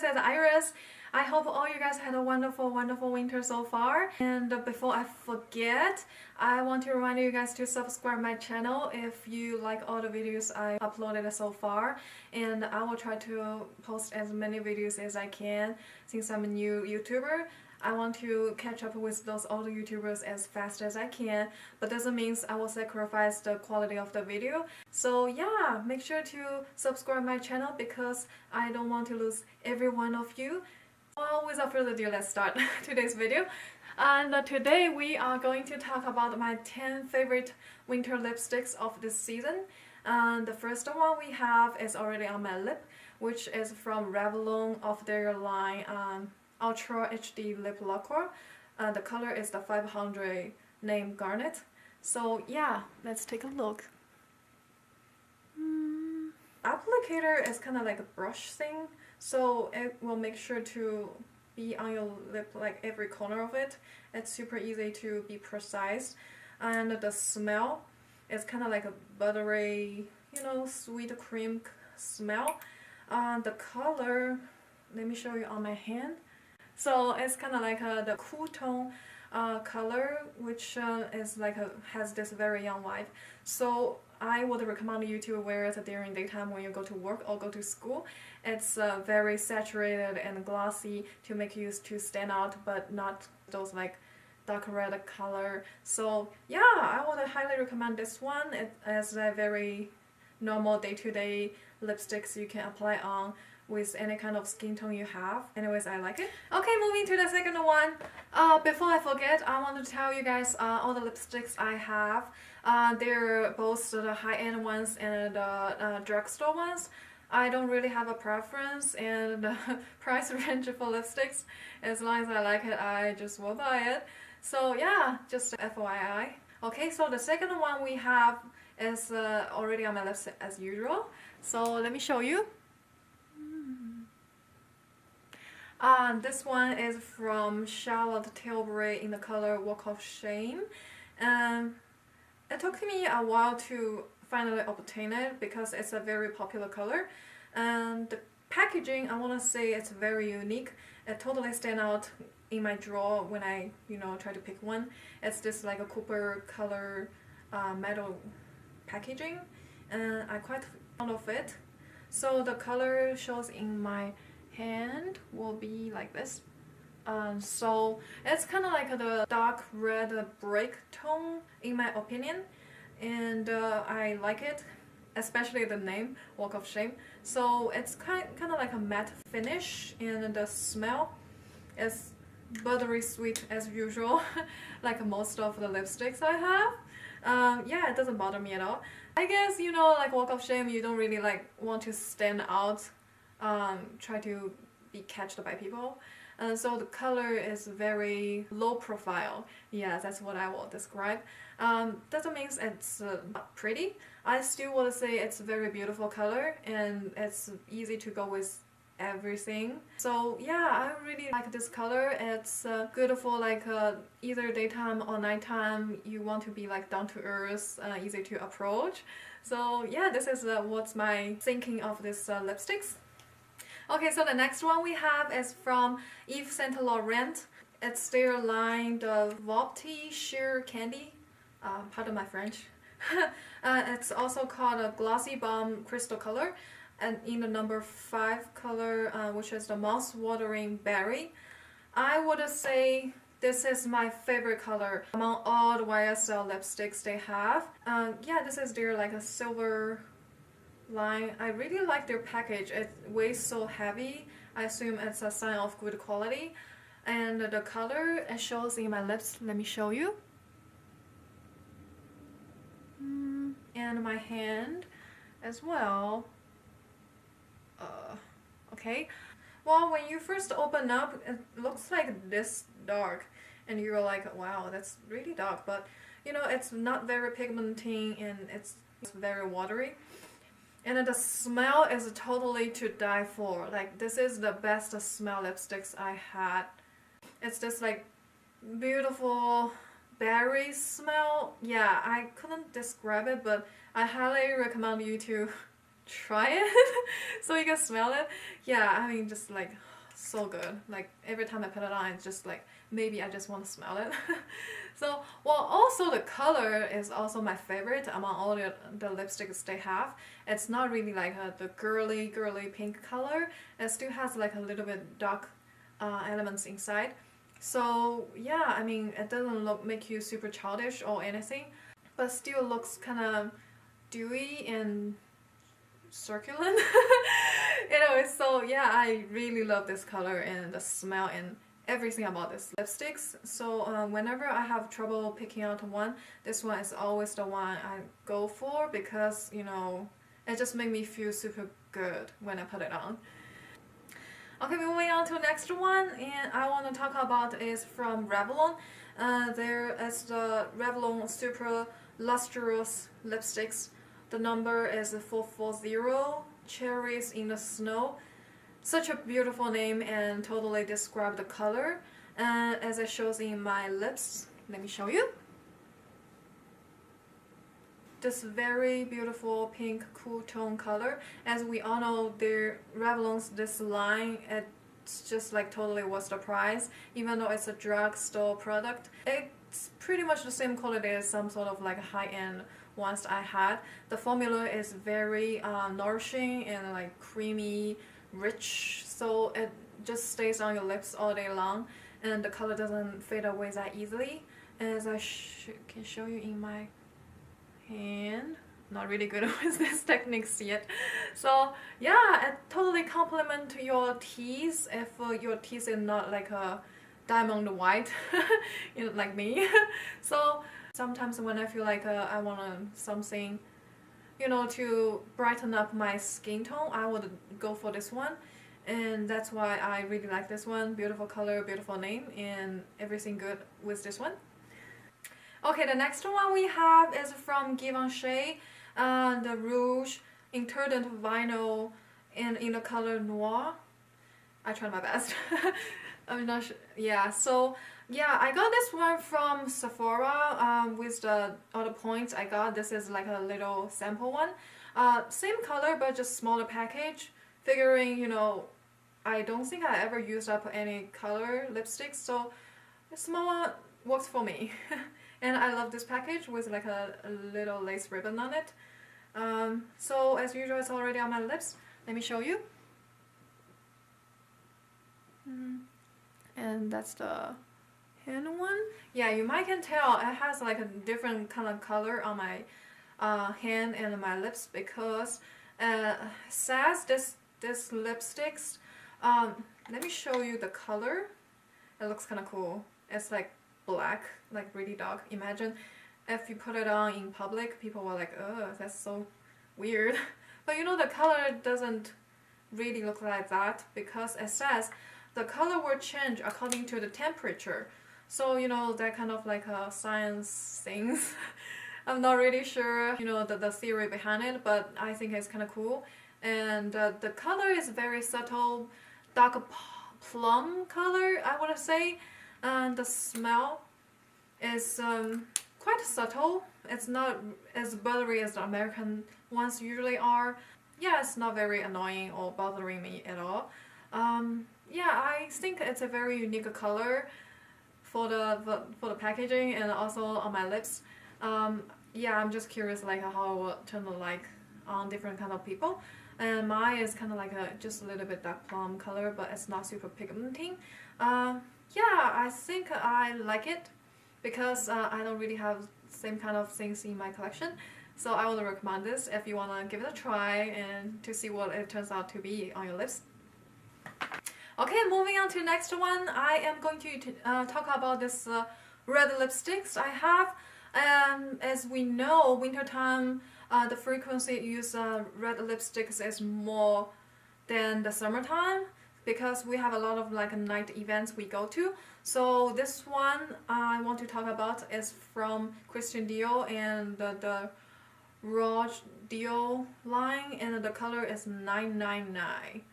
is Iris. I hope all you guys had a wonderful winter so far. And before I forget, I want to remind you guys to subscribe my channel if you like all the videos I uploaded so far. And I will try to post as many videos as I can since I'm a new YouTuber. I want to catch up with those older YouTubers as fast as I can, but doesn't mean I will sacrifice the quality of the video. So yeah, make sure to subscribe my channel because I don't want to lose every one of you. Well, without further ado, let's start today's video. And today we are going to talk about my 10 favorite winter lipsticks of this season. And the first one we have is already on my lip, which is from Revlon of their line Ultra HD Lip Lacquer. The color is the 500 named Garnet. So yeah, let's take a look. Applicator is kind of like a brush thing, so it will make sure to be on your lip, like every corner of it. It's super easy to be precise. And the smell is kind of like a buttery, you know, sweet cream smell. The color, let me show you on my hand. So it's kind of like the cool tone color, which is like has this very young vibe. So I would recommend you to wear it during daytime when you go to work or go to school. It's very saturated and glossy to make you to stand out, but not those like dark red color. So yeah, I would highly recommend this one. It is a very normal day-to-day lipsticks you can apply on with any kind of skin tone you have. Anyways, I like it. Okay, moving to the second one. Before I forget, I want to tell you guys all the lipsticks I have. They're both the high-end ones and the drugstore ones. I don't really have a preference and price range for lipsticks. As long as I like it, I just will buy it. So yeah, just FYI. Okay, so the second one we have is already on my lips as usual. So let me show you. This one is from Charlotte Tilbury in the color Walk of Shame. It took me a while to finally obtain it because it's a very popular color. And the packaging, I want to say it's very unique. It totally stands out in my drawer when I, try to pick one. It's just like a copper color metal packaging, and I'm quite fond of it. So the color shows in my hand will be like this. So it's kind of like the dark red brick tone in my opinion, and I like it, especially the name Walk of Shame. So it's kind of like a matte finish, and the smell is buttery sweet as usual like most of the lipsticks I have. Yeah, it doesn't bother me at all. I guess, like Walk of Shame, you don't really like want to stand out, try to be catched by people. So the color is very low profile. Yeah, that's what I will describe. Doesn't mean it's not pretty. I still would say it's a very beautiful color and it's easy to go with everything. So yeah, I really like this color. It's good for like either daytime or nighttime. You want to be like down to earth, easy to approach. So yeah, this is what's my thinking of this lipsticks. Okay, so the next one we have is from Yves Saint Laurent. It's their line, the Volupte Sheer Candy. Pardon my French. It's also called a Glossy Balm Crystal Color, and in the number 5 color, which is the mouth-watering berry. I would say this is my favorite color among all the YSL lipsticks they have. Yeah, this is their like a silver line. I really like their package. It weighs so heavy. I assume it's a sign of good quality. And the color, it shows in my lips. Let me show you. And my hand as well. Okay. Well, when you first open up, it looks like this dark. And you're like, wow, that's really dark. But, it's not very pigmenting and it's very watery. And the smell is totally to die for. Like, this is the best smell lipsticks I had. It's just like beautiful berry smell. Yeah, I couldn't describe it, but I highly recommend you to try it so you can smell it. Yeah, I mean, just like so good. Like every time I put it on, it's just like maybe I just want to smell it. So, well, also the color is also my favorite among all the lipsticks they have. It's not really like the girly pink color. It still has like a little bit dark elements inside. So yeah, I mean, it doesn't make you super childish or anything, but still looks kind of dewy and succulent. Anyway, so yeah, I really love this color and the smell and everything about this lipsticks. So whenever I have trouble picking out one, this one is always the one I go for, because you know, it just makes me feel super good when I put it on. Okay, moving on to the next one, and I want to talk about is from Revlon. There is the Revlon Super Lustrous lipsticks. The number is 440, Cherries in the Snow. Such a beautiful name and totally describe the color. As it shows in my lips, let me show you. This very beautiful pink cool tone color. As we all know, Revlon's this line, it's just like totally worth the price. Even though it's a drugstore product, it's pretty much the same quality as some sort of like high-end ones I had. The formula is very nourishing and like creamy, rich, so it just stays on your lips all day long, and the color doesn't fade away that easily. As I can show you in my hand, not really good with this techniques yet. So yeah, it totally complement your teeth if your teeth is not like a diamond white, you know, like me. So sometimes when I feel like I want something, you know, to brighten up my skin tone, I would go for this one, and that's why I really like this one. Beautiful color, beautiful name, and everything good with this one. Okay, the next one we have is from Givenchy, the Rouge Interdit Vinyl, and in the color Noir. I tried my best. I'm not sure. Yeah, so yeah, I got this one from Sephora with the other points I got. This is like a little sample one. Same color but just smaller package. Figuring, you know, I don't think I ever used up any color lipsticks, so the small one works for me. And I love this package with like a little lace ribbon on it. So as usual, it's already on my lips. Let me show you. And that's the hand one. Yeah, you might can tell it has like a different kind of color on my hand and my lips, because says this lipsticks. Let me show you the color. It looks kind of cool. It's like black, like really dark. Imagine if you put it on in public, people were like, oh, that's so weird. But you know, the color doesn't really look like that, because it says the color will change according to the temperature. So, you know, that kind of like science things. I'm not really sure, you know, the theory behind it, but I think it's kind of cool. And the color is very subtle, dark plum color, I would say. And the smell is quite subtle. It's not as buttery as the American ones usually are. Yeah, it's not very annoying or bothering me at all. Yeah, I think it's a very unique color for the packaging and also on my lips. Yeah, I'm just curious like how it will turn out like on different kind of people. And mine is kind of like just a little bit dark plum color, but it's not super pigmenting. Yeah, I think I like it, because I don't really have same kind of things in my collection. So I would recommend this if you want to give it a try and to see what it turns out to be on your lips. Okay, moving on to the next one, I am going to talk about this red lipsticks I have. As we know, wintertime, the frequency use red lipsticks is more than the summertime, because we have a lot of like night events we go to. So this one I want to talk about is from Christian Dior and the Rouge Dior line, and the color is 999.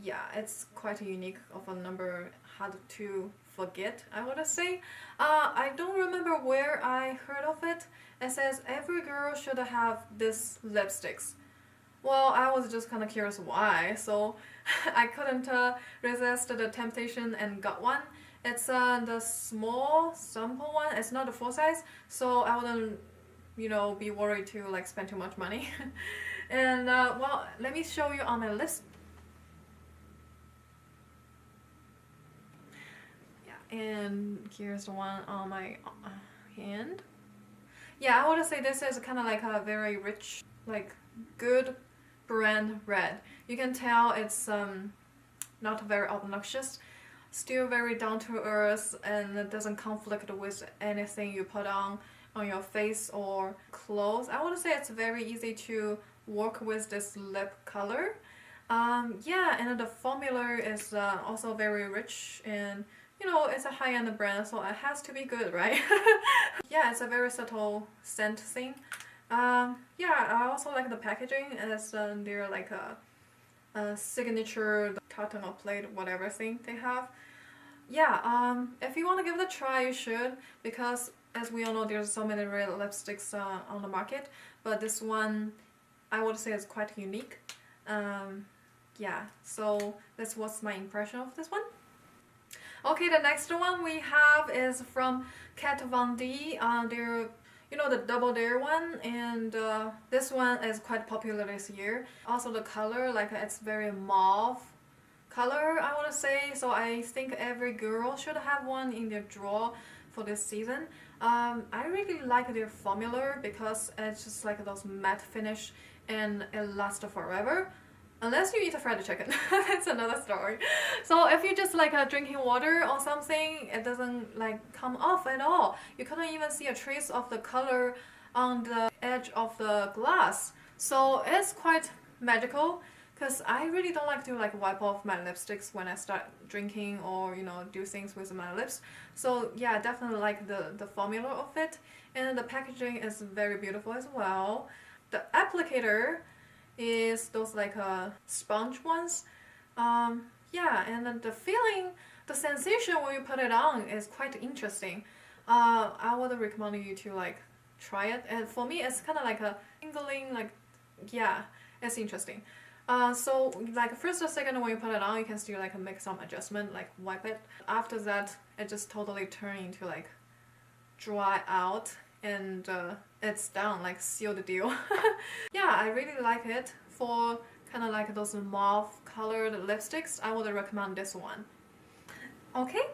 Yeah, it's quite a unique of a number, hard to forget, I would say. I don't remember where I heard of it. It says every girl should have this lipsticks. Well, I was just kind of curious why, so I couldn't resist the temptation and got one. It's the small sample one. It's not the full size, so I wouldn't, you know, be worried to like spend too much money. And well, let me show you on my list. Yeah, and here's the one on my hand. Yeah, I would say this is kind of like a very rich, like good brand red. You can tell it's not very obnoxious, still very down to earth, and it doesn't conflict with anything you put on your face or clothes. I would say it's very easy to work with this lip color. Yeah, and the formula is also very rich, and you know, it's a high-end brand, so it has to be good, right? Yeah, it's a very subtle scent thing. Yeah, I also like the packaging as they're like a signature tartan or plate, whatever thing they have. Yeah, if you want to give it a try, you should, because as we all know, there's so many red lipsticks on the market, but this one I would say is quite unique. Yeah, so that's what's my impression of this one. Okay, the next one we have is from Kat Von D. They're, you know, the Double Dare one, and this one is quite popular this year. Also the color, like it's very mauve color, I want to say, so I think every girl should have one in their drawer for this season. I really like their formula because it's just like those matte finish and it lasts forever. Unless you eat a fried chicken, that's another story. So if you just like drinking water or something, it doesn't like come off at all. You couldn't even see a trace of the color on the edge of the glass. So it's quite magical, because I really don't like to like wipe off my lipsticks when I start drinking or, you know, do things with my lips. So yeah, I definitely like the formula of it, and the packaging is very beautiful as well. The applicator is those like sponge ones. Yeah, and then the feeling, the sensation when you put it on is quite interesting. I would recommend you to like try it, and for me it's kind of like a tingling, like, yeah, it's interesting. So like first or second when you put it on, you can still like make some adjustment, like wipe it. After that, it just totally turn into like dry out, and it's done, like seal the deal. Yeah, I really like it. For kind of like those mauve colored lipsticks, I would recommend this one. Okay,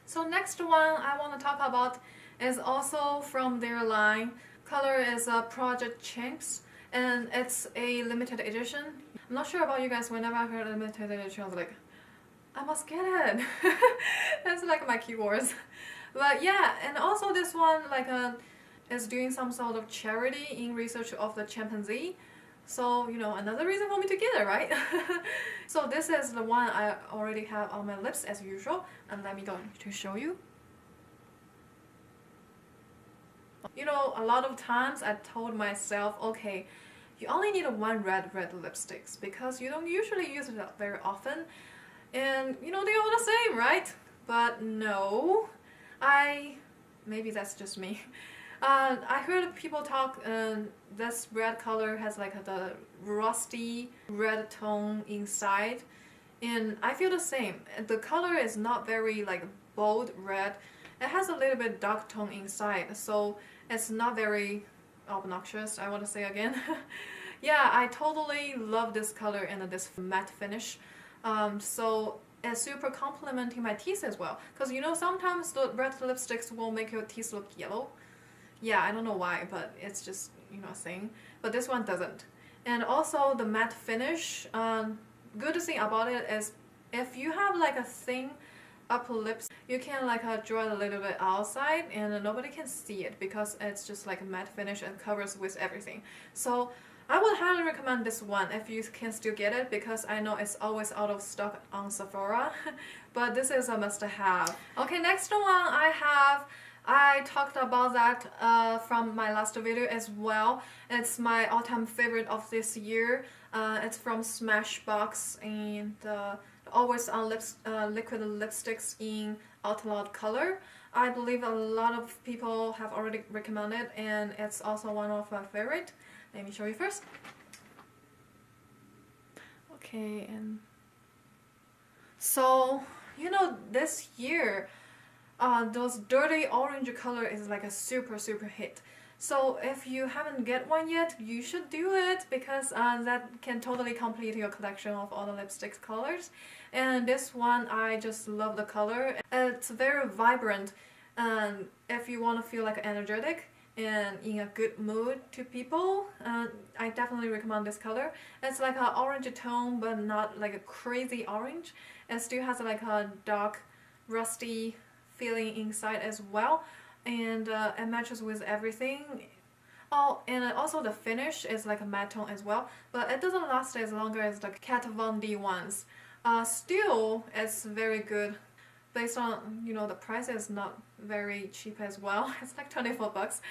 so next one I want to talk about is also from their line. Color is Project Chimps, and it's a limited edition. I'm not sure about you guys, whenever I heard limited edition, I was like, I must get it. That's like my keywords. But yeah, and also this one like is doing some sort of charity in research of the chimpanzee. So, you know, another reason for me to get it, right? So this is the one I already have on my lips as usual, and let me go to show you. You know, a lot of times I told myself, okay, you only need one red lipsticks because you don't usually use it very often, and you know, they're all the same, right? But no, maybe that's just me. I heard people talk, this red color has like the rusty red tone inside, and I feel the same. The color is not very like bold red. It has a little bit dark tone inside, so it's not very obnoxious, I want to say again. Yeah, I totally love this color and this matte finish. So it's super complementing my teeth as well, because you know sometimes the red lipsticks will make your teeth look yellow. Yeah, I don't know why, but it's just, you know, a thing. But this one doesn't. And also the matte finish, good thing about it is if you have like a thin upper lips, you can like draw it a little bit outside and nobody can see it because it's just like a matte finish and covers with everything. So I would highly recommend this one if you can still get it, because I know it's always out of stock on Sephora. But this is a must-have. Okay, next one I talked about that from my last video as well. It's my all-time favorite of this year. It's from Smashbox, and always on liquid lipsticks in Outloud color. I believe a lot of people have already recommended, and it's also one of my favorite. Let me show you first. Okay, and so you know this year those dirty orange color is like a super hit. So if you haven't get one yet, you should do it because that can totally complete your collection of all the lipstick colors. And this one, I just love the color. It's very vibrant, and if you want to feel like energetic and in a good mood to people, I definitely recommend this color. It's like an orange tone, but not like a crazy orange. It still has like a dark, rusty feeling inside as well, and it matches with everything. Oh, and also the finish is like a matte tone as well, but it doesn't last as longer as the Kat Von D ones. Still, it's very good. Based on, you know, the price is not very cheap as well. It's like 24 bucks.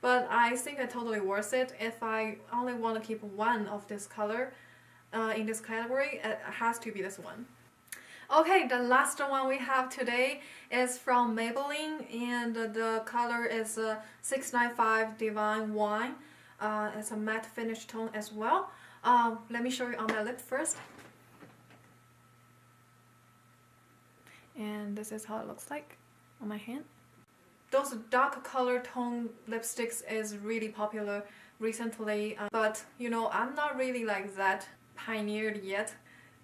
But I think it's totally worth it. If I only want to keep one of this color in this category, it has to be this one. Okay, the last one we have today is from Maybelline, and the color is 695 Divine Wine. It's a matte finish tone as well. Let me show you on my lip first. And this is how it looks like on my hand. Those dark color tone lipsticks is really popular recently, but you know, I'm not really like that pioneered yet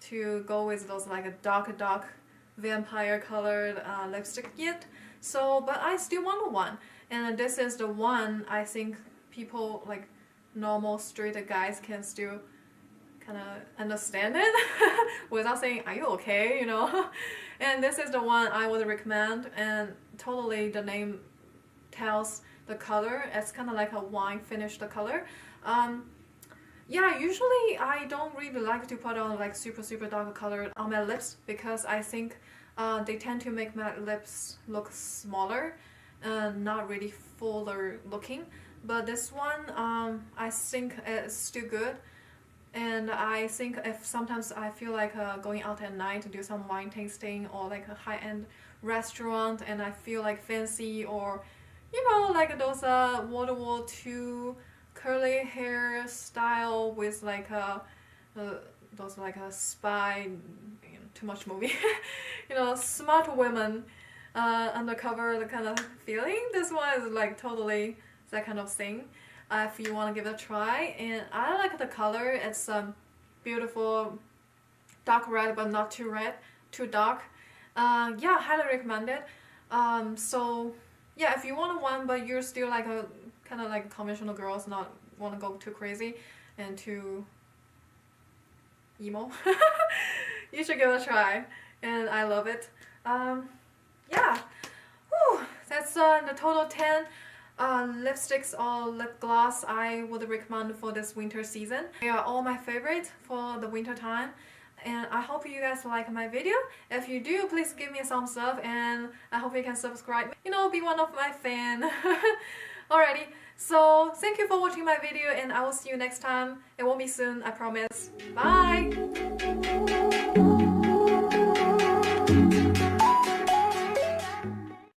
to go with those like a dark vampire colored lipstick yet. So, but I still want one, and this is the one I think people like normal straight guys can still kind of understand it without saying, are you okay, you know. And this is the one I would recommend, and totally the name tells the color. It's kind of like a wine finished color. Yeah, usually I don't really like to put on like super dark color on my lips because I think they tend to make my lips look smaller and not really fuller looking. But this one, I think it's still good. And I think if sometimes I feel like going out at night to do some wine tasting or like a high-end restaurant, and I feel like fancy, or you know, like those World War II curly hair style with like those like a spy, you know, too much movie, you know, smart women undercover, the kind of feeling. This one is like totally that kind of thing. If you want to give it a try, and I like the color. It's beautiful dark red, but not too red, too dark. Yeah, highly recommend it. So yeah, if you want one but you're still like a kind of like conventional girls, not want to go too crazy and too emo, you should give it a try, and I love it. Yeah. Whew, that's the total 10 lipsticks or lip gloss I would recommend for this winter season. They are all my favorite for the winter time, and I hope you guys like my video. If you do, please give me a thumbs up, and I hope you can subscribe, you know, be one of my fan. Alrighty, so thank you for watching my video, and I will see you next time. It won't be soon, I promise. Bye!